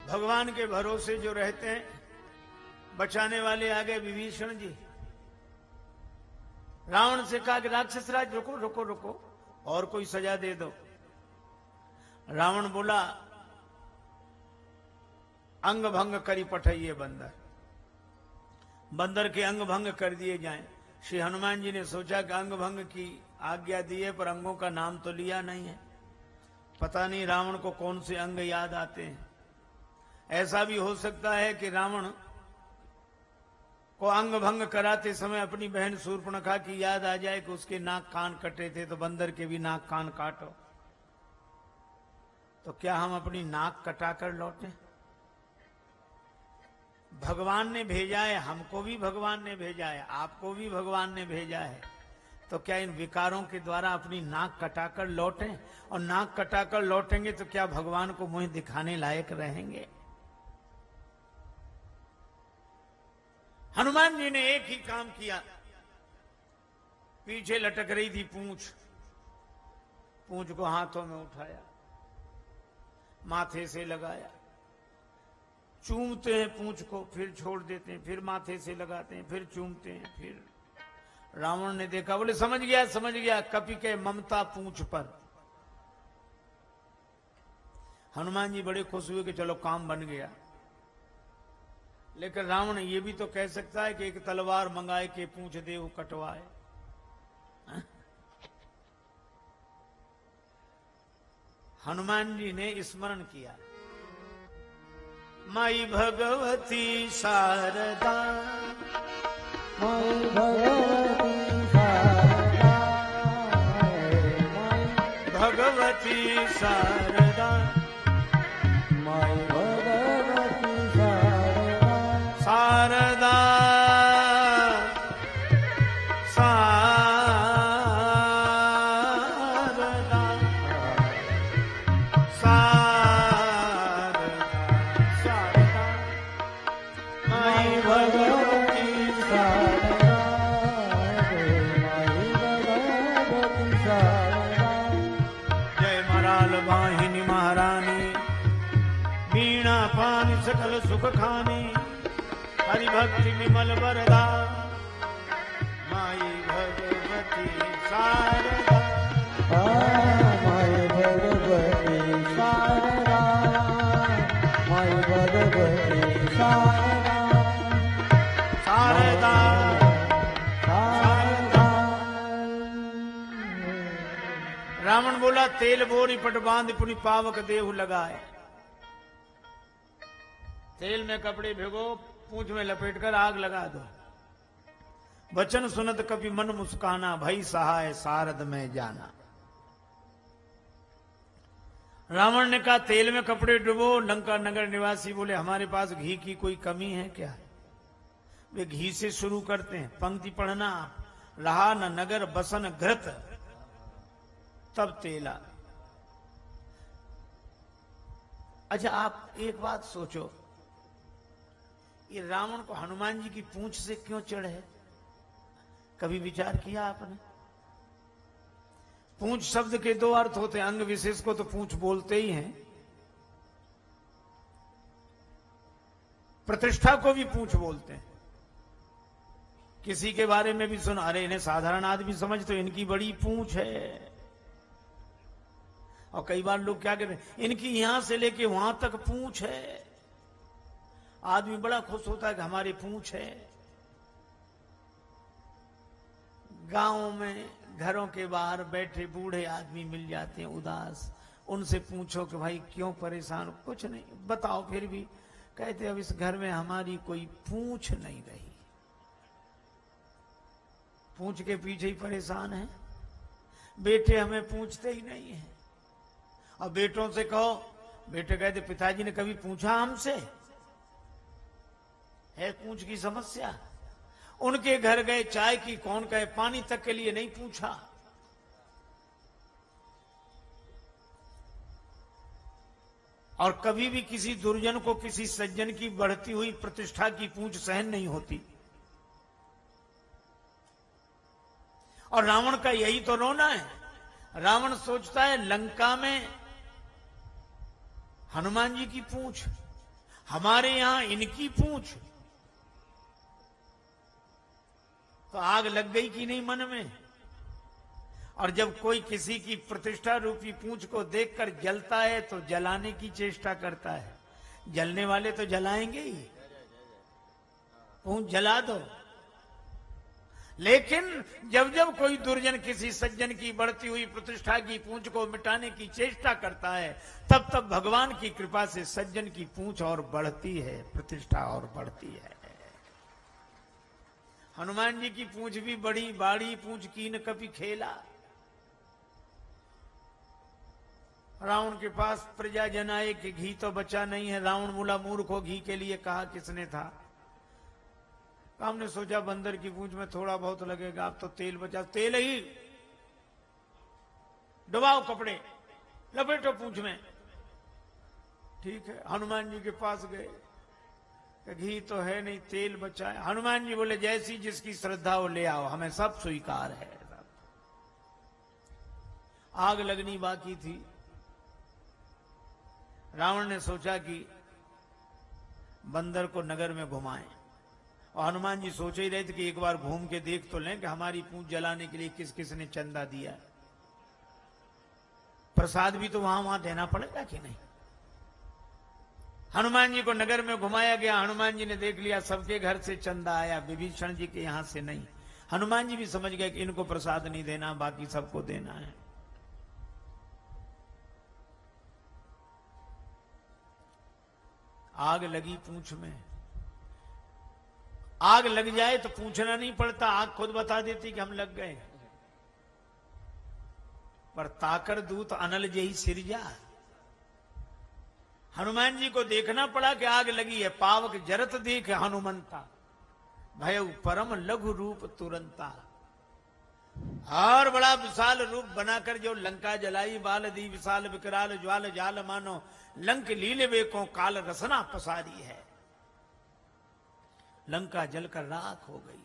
भगवान के भरोसे जो रहते हैं, बचाने वाले आ गए विभीषण जी। रावण से कहा कि राक्षस राज रुको रुको रुको, और कोई सजा दे दो। रावण बोला अंग भंग करी पठाइए बंदर, बंदर के अंग भंग कर दिए जाएं। श्री हनुमान जी ने सोचा कि अंग भंग की आज्ञा दी है, पर अंगों का नाम तो लिया नहीं है, पता नहीं रावण को कौन से अंग याद आते हैं। ऐसा भी हो सकता है कि रावण को अंग भंग कराते समय अपनी बहन शूर्पणखा की याद आ जाए कि उसके नाक कान कटे थे, तो बंदर के भी नाक कान काटो। तो क्या हम अपनी नाक कटाकर लौटें? भगवान ने भेजा है, हमको भी भगवान ने भेजा है, आपको भी भगवान ने भेजा है, तो क्या इन विकारों के द्वारा अपनी नाक कटाकर लौटें? और नाक कटाकर लौटेंगे तो क्या भगवान को मुंह दिखाने लायक रहेंगे? हनुमान जी ने एक ही काम किया, पीछे लटक रही थी पूंछ, पूंछ को हाथों में उठाया, माथे से लगाया, चूमते हैं पूंछ को, फिर छोड़ देते हैं, फिर माथे से लगाते हैं, फिर चूमते हैं। फिर रावण ने देखा, बोले समझ गया कपि के ममता पूंछ पर। हनुमान जी बड़े खुश हुए कि चलो काम बन गया। लेकिन रावण ये भी तो कह सकता है कि एक तलवार मंगाए के पूंछ देव कटवाए। हनुमान जी ने स्मरण किया, माई भगवती शारदा, माई भगवती शारदा, भगवती शारदा, माई भगवती शारदा, शारदा सकल सुख खानी, हरि भक्ति विमल वरदा, माई भगवती शारदा, माई भगवती शारदा, माई भगवती शारदा, शारदा शारदा। रावण बोला तेल बोरी पट बांध पुनि पावक देहु लगाए। तेल में कपड़े भिगो, पूंछ में लपेटकर आग लगा दो। वचन सुनत कभी मन मुस्काना, भई सहाय सारद में जाना। रावण ने कहा तेल में कपड़े डुबो। लंका नगर निवासी बोले हमारे पास घी की कोई कमी है क्या? वे घी से शुरू करते हैं, पंक्ति पढ़ना, रहा न नगर बसन घृत, तब तेला। अच्छा आप एक बात सोचो, ये रावण को हनुमान जी की पूंछ से क्यों चढ़ है? कभी विचार किया आपने? पूंछ शब्द के दो अर्थ होते हैं, अंग विशेष को तो पूंछ बोलते ही हैं, प्रतिष्ठा को भी पूंछ बोलते हैं। किसी के बारे में भी सुना, अरे इन्हें साधारण आदमी समझ, तो इनकी बड़ी पूंछ है। और कई बार लोग क्या कहते हैं, इनकी यहां से लेके वहां तक पूंछ है। आदमी बड़ा खुश होता है कि हमारी पूंछ है। गांवों में घरों के बाहर बैठे बूढ़े आदमी मिल जाते हैं उदास, उनसे पूछो कि भाई क्यों परेशान? कुछ नहीं, बताओ। फिर भी कहते अब इस घर में हमारी कोई पूंछ नहीं रही। पूंछ के पीछे ही परेशान है। बेटे हमें पूछते ही नहीं है। और बेटों से कहो, बेटे कहते पिताजी ने कभी पूछा हमसे? है पूंछ की समस्या। उनके घर गए, चाय की कौन कहे, पानी तक के लिए नहीं पूछा। और कभी भी किसी दुर्जन को किसी सज्जन की बढ़ती हुई प्रतिष्ठा की पूंछ सहन नहीं होती। और रावण का यही तो रोना है। रावण सोचता है लंका में हनुमान जी की पूंछ, हमारे यहां इनकी पूंछ। तो आग लग गई कि नहीं मन में। और जब कोई किसी की प्रतिष्ठा रूपी पूंछ को देखकर जलता है तो जलाने की चेष्टा करता है। जलने वाले तो जलाएंगे ही, पूंछ जला दो। लेकिन जब जब कोई दुर्जन किसी सज्जन की बढ़ती हुई प्रतिष्ठा की पूंछ को मिटाने की चेष्टा करता है, तब तब भगवान की कृपा से सज्जन की पूंछ और बढ़ती है, प्रतिष्ठा और बढ़ती है। हनुमान जी की पूंछ भी बड़ी बाड़ी पूंछ कीन कभी खेला। रावण के पास प्रजाजन आए कि घी तो बचा नहीं है। रावण बोला, मूर्खों, घी के लिए कहा किसने था? हमने सोचा बंदर की पूंछ में थोड़ा बहुत लगेगा, अब तो तेल बचा, तेल ही डुबाओ, कपड़े लपेटो पूंछ में। ठीक है, हनुमान जी के पास गए, घी तो है नहीं, तेल बचा है। हनुमान जी बोले, जैसी जिसकी श्रद्धा हो ले आओ, हमें सब स्वीकार है। आग लगनी बाकी थी। रावण ने सोचा कि बंदर को नगर में घुमाएं, और हनुमान जी सोच ही रहे थे कि एक बार घूम के देख तो लें कि हमारी पूंछ जलाने के लिए किस किस ने चंदा दिया। प्रसाद भी तो वहां देना पड़ेगा कि नहीं। हनुमान जी को नगर में घुमाया गया। हनुमान जी ने देख लिया सबके घर से चंदा आया, विभीषण जी के यहां से नहीं। हनुमान जी भी समझ गए कि इनको प्रसाद नहीं देना, बाकी सबको देना है। आग लगी पूंछ में। आग लग जाए तो पूछना नहीं पड़ता, आग खुद बता देती कि हम लग गए। पर ताकर दूत अनल जही सिरजा। हनुमान जी को देखना पड़ा कि आग लगी है। पावक जरत देख हनुमंता, भय परम लघु रूप तुरंता। और बड़ा विशाल रूप बनाकर जो लंका जलाई, बाल दी विशाल विकराल ज्वाल जाल मानो, लंक लीले बेको काल रसना पसारी है। लंका जलकर राख हो गई।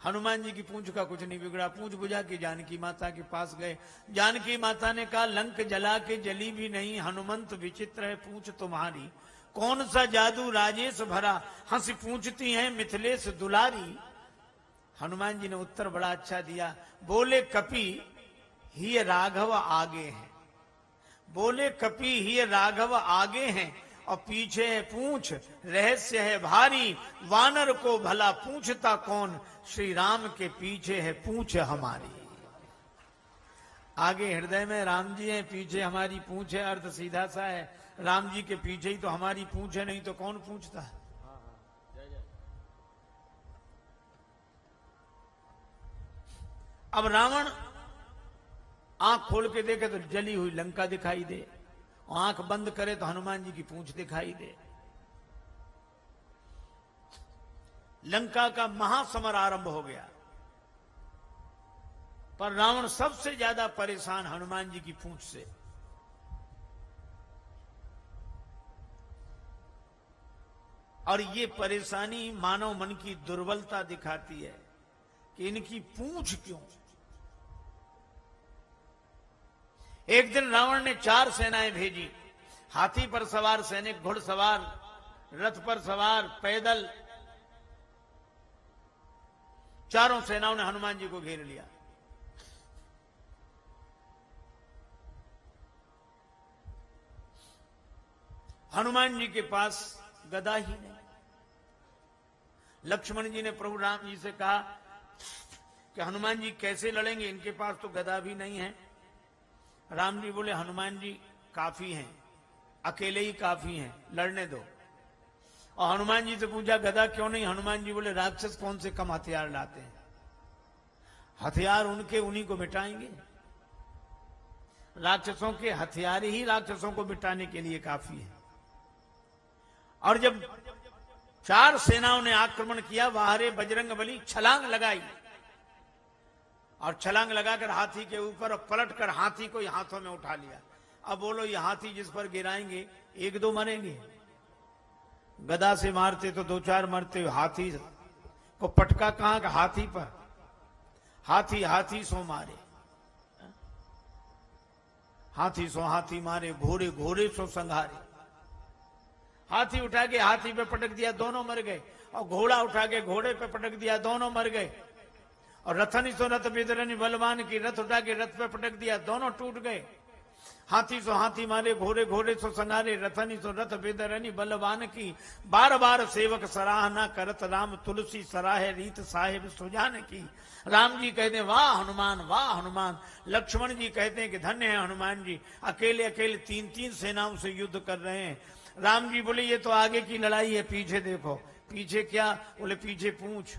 हनुमान जी की पूंछ का कुछ नहीं बिगड़ा। पूंछ बुझा के जानकी माता के पास गए। जानकी माता ने कहा, लंक जला के जली भी नहीं, हनुमंत विचित्र है पूंछ तुम्हारी। कौन सा जादू राजेश भरा, हंसी पूछती हैं मिथिलेश दुलारी। हनुमान जी ने उत्तर बड़ा अच्छा दिया। बोले कपि ही राघव आगे हैं, बोले कपि ही राघव आगे हैं, और पीछे है पूंछ, रहस्य है भारी। वानर को भला पूछता कौन, श्री राम के पीछे है पूंछ हमारी। आगे हृदय में राम जी हैं, पीछे हमारी पूंछ है। अर्थ सीधा सा है, राम जी के पीछे ही तो हमारी पूंछ है, नहीं तो कौन पूछता है। अब रावण आंख खोल के देखे तो जली हुई लंका दिखाई दे, आंख बंद करे तो हनुमान जी की पूंछ दिखाई दे। लंका का महासमर आरंभ हो गया। पर रावण सबसे ज्यादा परेशान हनुमान जी की पूंछ से। और ये परेशानी मानव मन की दुर्बलता दिखाती है कि इनकी पूंछ क्यों। एक दिन रावण ने 4 सेनाएं भेजी, हाथी पर सवार सैनिक, घुड़सवार, रथ पर सवार, पैदल। चारों सेनाओं ने हनुमान जी को घेर लिया। हनुमान जी के पास गदा ही नहीं। लक्ष्मण जी ने प्रभु राम जी से कहा कि हनुमान जी कैसे लड़ेंगे, इनके पास तो गदा भी नहीं है। राम जी बोले, हनुमान जी काफी हैं, अकेले ही काफी हैं, लड़ने दो। और हनुमान जी से पूछा गदा क्यों नहीं। हनुमान जी बोले, राक्षस कौन से कम हथियार लाते हैं, हथियार उनके उन्हीं को मिटाएंगे। राक्षसों के हथियार ही राक्षसों को मिटाने के लिए काफी है। और जब 4 सेनाओं ने आक्रमण किया, बाहरे बजरंग बली छलांग लगाई और छलांग लगाकर हाथी के ऊपर पलट कर हाथी को हाथों में उठा लिया। अब बोलो, ये हाथी जिस पर गिराएंगे 1-2 मरेंगे। गदा से मारते तो 2-4 मरते, हाथी को पटका कहां का, हाथी पर। हाथी हाथी सो मारे, हाथी सो हाथी मारे, घोड़े घोड़े सो संघारे। हाथी उठा के हाथी पे पटक दिया, दोनों मर गए। और घोड़ा उठा के घोड़े पे पटक दिया, दोनों मर गए। और रथनी सो रथ बेदरनी बलवान की, रथ उठा के रथ पे पटक दिया, दोनों टूट गए। हाथी सो हाथी मारे, घोड़े घोड़े सो संगारे, रथनी सो रथ बेदरनी बलवान की। बार बार सेवक सराहना करत, राम तुलसी सराहे रीत साहिब सुजान की। राम जी कहते हैं वाह हनुमान, वाह हनुमान। लक्ष्मण जी कहते हैं कि धन्य है हनुमान जी, अकेले अकेले 3-3 सेनाओं से युद्ध कर रहे हैं। राम जी बोले ये तो आगे की लड़ाई है, पीछे देखो। पीछे क्या? बोले पीछे पूंछ।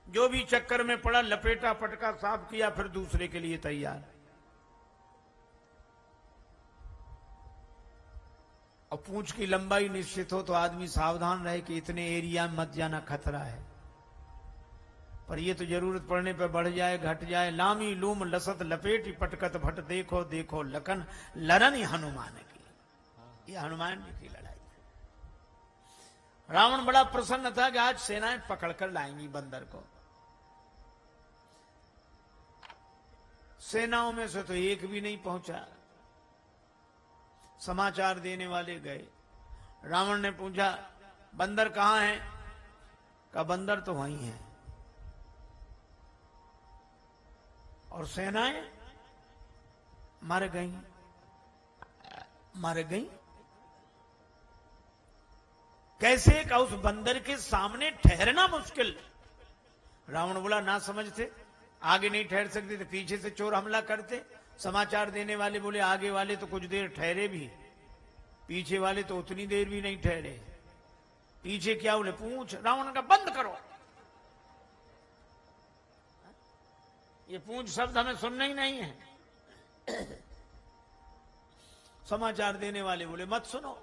जो भी चक्कर में पड़ा लपेटा, पटका, साफ किया, फिर दूसरे के लिए तैयार। और पूंछ की लंबाई निश्चित हो तो आदमी सावधान रहे कि इतने एरिया में मत जाना, खतरा है। पर ये तो जरूरत पड़ने पर बढ़ जाए, घट जाए। लामी लूम लसत लपेटी पटकत भट, देखो देखो लखन लरनी हनुमान की। ये हनुमान जी की लड़ाई। रावण बड़ा प्रसन्न था कि आज सेनाएं पकड़कर लाएंगी बंदर को। सेनाओं में से तो एक भी नहीं पहुंचा। समाचार देने वाले गए। रावण ने पूछा बंदर कहां है? कहा बंदर तो वहीं है। और सेनाएं मर गई, मर गई। कैसे? का उस बंदर के सामने ठहरना मुश्किल। रावण बोला ना समझते, आगे नहीं ठहर सकते तो पीछे से चोर हमला करते। समाचार देने वाले बोले आगे वाले तो कुछ देर ठहरे भी, पीछे वाले तो उतनी देर भी नहीं ठहरे। पीछे क्या? बोले पूंछ। रावण का बंद करो, ये पूंछ शब्द हमें सुनना ही नहीं है। समाचार देने वाले बोले मत सुनो।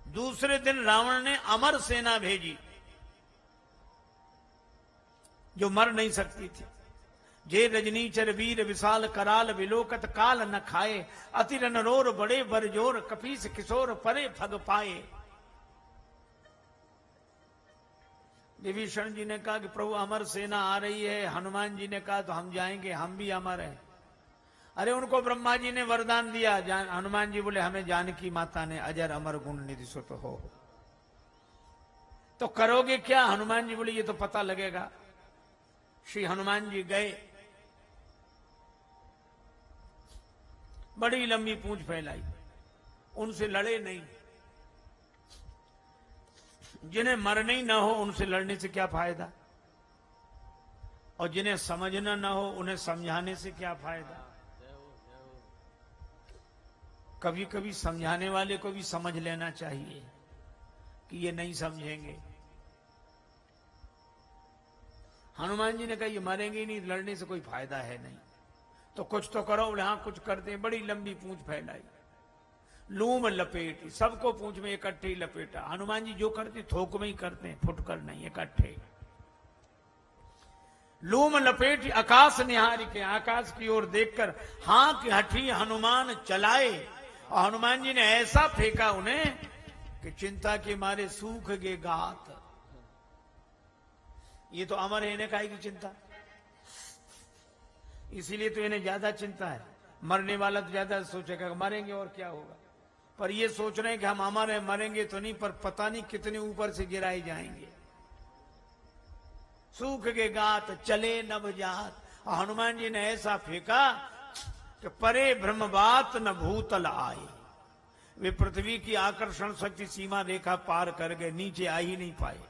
दूसरे दिन रावण ने अमर सेना भेजी जो मर नहीं सकती थी। जे रजनीचर वीर विशाल कराल, विलोकत काल न खाए, अतिर नरोर बड़े बरजोर, कपीस किशोर परे फग पाए। विभीषण जी ने कहा कि प्रभु अमर सेना आ रही है। हनुमान जी ने कहा तो हम जाएंगे, हम भी अमर हैं। अरे उनको ब्रह्मा जी ने वरदान दिया। हनुमान जी बोले हमें जानकी माता ने अजर अमर गुण निधि सुत हो, तो करोगे क्या? हनुमान जी बोले ये तो पता लगेगा। श्री हनुमान जी गए, बड़ी लंबी पूंछ फैलाई, उनसे लड़े नहीं। जिन्हें मरना ही ना हो उनसे लड़ने से क्या फायदा, और जिन्हें समझना ना हो उन्हें समझाने से क्या फायदा। कभी कभी समझाने वाले को भी समझ लेना चाहिए कि ये नहीं समझेंगे। हनुमान जी ने कहा ये मरेंगे ही नहीं, लड़ने से कोई फायदा है नहीं, तो कुछ तो करो। बोले हाँ कुछ करते हैं। बड़ी लंबी पूंछ फैलाई, लूम लपेटी, सबको पूंछ में इकट्ठे ही लपेटा। हनुमान जी जो करते थोक में ही करते हैं, फुटकर नहीं, इकट्ठे। लूम लपेटी आकाश निहारी के, आकाश की ओर देखकर हाँ की हठी हनुमान चलाए। और हनुमान जी ने ऐसा फेंका उन्हें कि चिंता के मारे सूख गए गात। ये तो अमर है, इन्हें काहे की चिंता? इसीलिए तो इन्हें ज्यादा चिंता है। मरने वाला तो ज्यादा सोचेगा मरेंगे और क्या होगा, पर ये सोच रहे हैं कि हम अमर हैं, मरेंगे तो नहीं, पर पता नहीं कितने ऊपर से गिराए जाएंगे। सूख के गात चले नभ जात। और हनुमान जी ने ऐसा फेंका कि परे ब्रह्म बात न भूतल आए। वे पृथ्वी की आकर्षण शक्ति सीमा रेखा पार कर गए, नीचे आ ही नहीं पाए।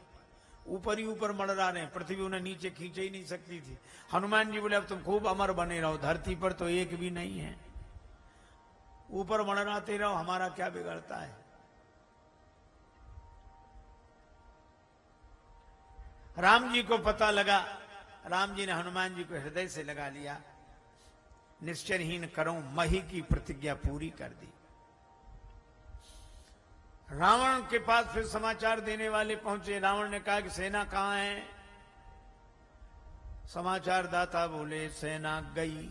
ऊपर ही ऊपर मड़रा रहे, पृथ्वी उन्हें नीचे खींच ही नहीं सकती थी। हनुमान जी बोले अब तुम खूब अमर बने रहो, धरती पर तो एक भी नहीं है, ऊपर मड़राते रहो, हमारा क्या बिगड़ता है। राम जी को पता लगा। राम जी ने हनुमान जी को हृदय से लगा लिया। निश्चरहीन करो मही की प्रतिज्ञा पूरी कर दी। रावण के पास फिर समाचार देने वाले पहुंचे। रावण ने कहा कि सेना कहां है? समाचार दाता बोले सेना गई।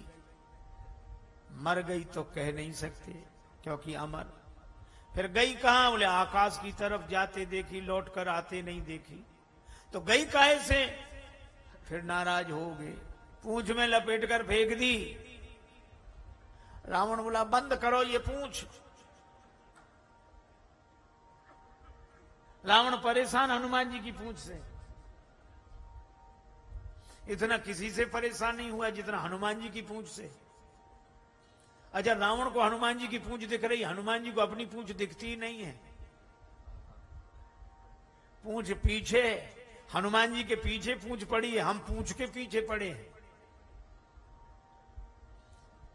मर गई तो कह नहीं सकते क्योंकि अमर। फिर गई कहां? बोले आकाश की तरफ जाते देखी, लौट कर आते नहीं देखी। तो गई काहे से? फिर नाराज हो गए, पूंछ में लपेट कर फेंक दी। रावण बोला बंद करो ये पूंछ। रावण परेशान हनुमान जी की पूंछ से। इतना किसी से परेशान नहीं हुआ जितना हनुमान जी की पूंछ से। अच्छा, रावण को हनुमान जी की पूंछ दिख रही, हनुमान जी को अपनी पूंछ दिखती ही नहीं है। पूंछ पीछे, हनुमान जी के पीछे पूंछ पड़ी है, हम पूंछ के पीछे पड़े हैं।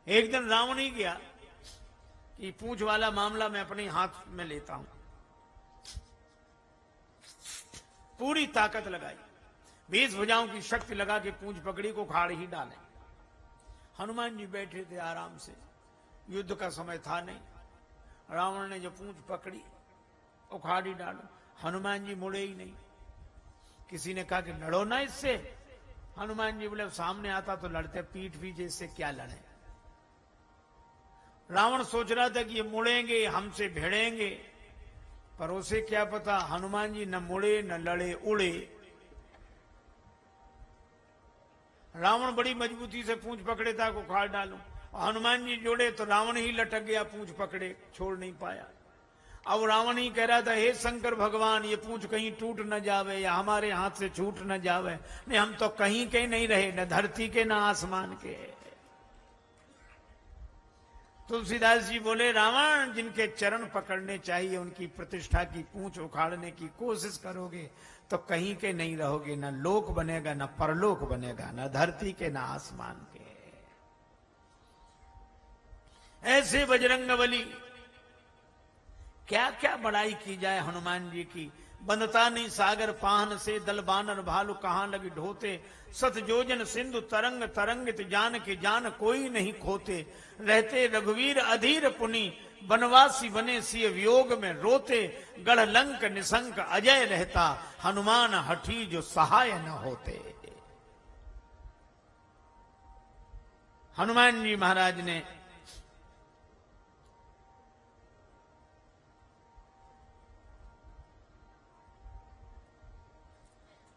एक दिन रावण ही गया कि पूंछ वाला मामला मैं अपने हाथ में लेता हूं। पूरी ताकत लगाई, 20 भुजाओं की शक्ति लगा के पूंछ पकड़ी को उखाड़ ही डाले। हनुमान जी बैठे थे आराम से, युद्ध का समय था नहीं। रावण ने जो पूंछ पकड़ी उखाड़ ही डालो, हनुमान जी मुड़े ही नहीं। किसी ने कहा कि लड़ो ना इससे। हनुमान जी बोले सामने आता तो लड़ते, पीठ पीछे इससे क्या लड़े। रावण सोच रहा था कि ये मुड़ेंगे, हमसे भिड़ेंगे, पर उसे क्या पता हनुमान जी न मुड़े न लड़े, उड़े। रावण बड़ी मजबूती से पूंछ पकड़े था को उखाड़ डालूं, हनुमान जी जोड़े तो रावण ही लटक गया, पूंछ पकड़े छोड़ नहीं पाया। अब रावण ही कह रहा था हे शंकर भगवान, ये पूंछ कहीं टूट न जावे या हमारे हाथ से छूट न जावे। नहीं, हम तो कहीं के नहीं रहे, न धरती के न आसमान के। तुलसीदास जी बोले रावण, जिनके चरण पकड़ने चाहिए उनकी प्रतिष्ठा की पूंछ उखाड़ने की कोशिश करोगे तो कहीं के नहीं रहोगे, न लोक बनेगा न परलोक बनेगा, न धरती के न आसमान के। ऐसे बजरंगबली, क्या क्या बड़ाई की जाए हनुमान जी की। बंधता नहीं सागर पाहन से, दल बानर भालू कहां लगी ढोते। सत जोजन सिंधु तरंग तरंगित, जान के जान कोई नहीं खोते। रहते रघुवीर अधीर पुनि, बनवासी बने सिय वियोग में रोते। गढ़ लंक निशंक अजय रहता, हनुमान हठी जो सहाय न होते। हनुमान जी महाराज ने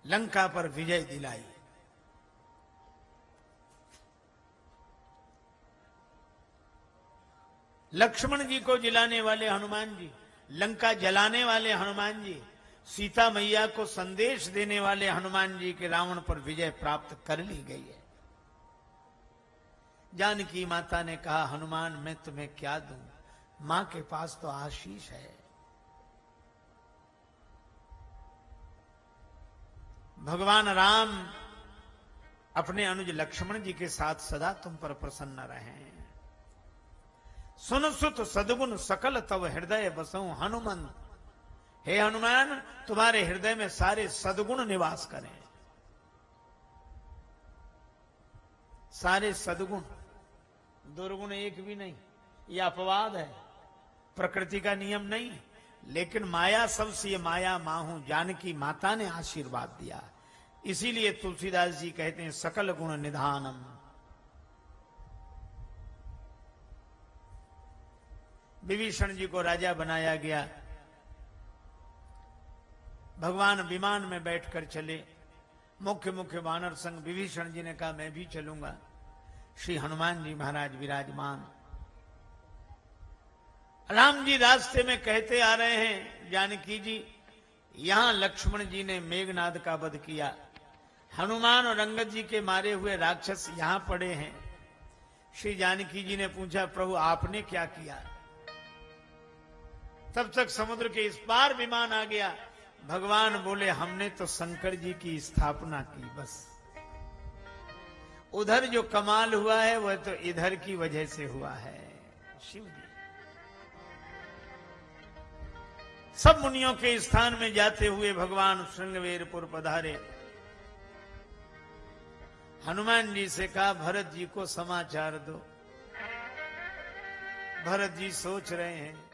लंका पर विजय दिलाई। लक्ष्मण जी को जिलाने वाले हनुमान जी, लंका जलाने वाले हनुमान जी, सीता मैया को संदेश देने वाले हनुमान जी के रावण पर विजय प्राप्त कर ली गई है। जानकी माता ने कहा हनुमान मैं तुम्हें क्या दूं, मां के पास तो आशीष है। भगवान राम अपने अनुज लक्ष्मण जी के साथ सदा तुम पर प्रसन्न रहे। सुन सुत सद्गुण सकल तव हृदय बसऊं हनुमंत। हे हनुमान, तुम्हारे हृदय में सारे सद्गुण निवास करें। सारे सद्गुण, दुर्गुण एक भी नहीं। यह अपवाद है, प्रकृति का नियम नहीं। लेकिन माया सबसे माया माहू, जानकी माता ने आशीर्वाद दिया। इसीलिए तुलसीदास जी कहते हैं सकल गुण निधानम। विभीषण जी को राजा बनाया गया। भगवान विमान में बैठकर चले। मुख्य मुख्य वानर संग विभीषण जी ने कहा मैं भी चलूंगा। श्री हनुमान जी महाराज विराजमान। राम जी रास्ते में कहते आ रहे हैं जानकी जी, यहां लक्ष्मण जी ने मेघनाद का वध किया, हनुमान और अंगद जी के मारे हुए राक्षस यहां पड़े हैं। श्री जानकी जी ने पूछा प्रभु आपने क्या किया। तब तक समुद्र के इस पार विमान आ गया। भगवान बोले हमने तो शंकर जी की स्थापना की, बस उधर जो कमाल हुआ है वह तो इधर की वजह से हुआ है। शिव जी सब मुनियों के स्थान में जाते हुए भगवान श्रृंगवेरपुर पधारे। हनुमान जी से कहा भरत जी को समाचार दो। भरत जी सोच रहे हैं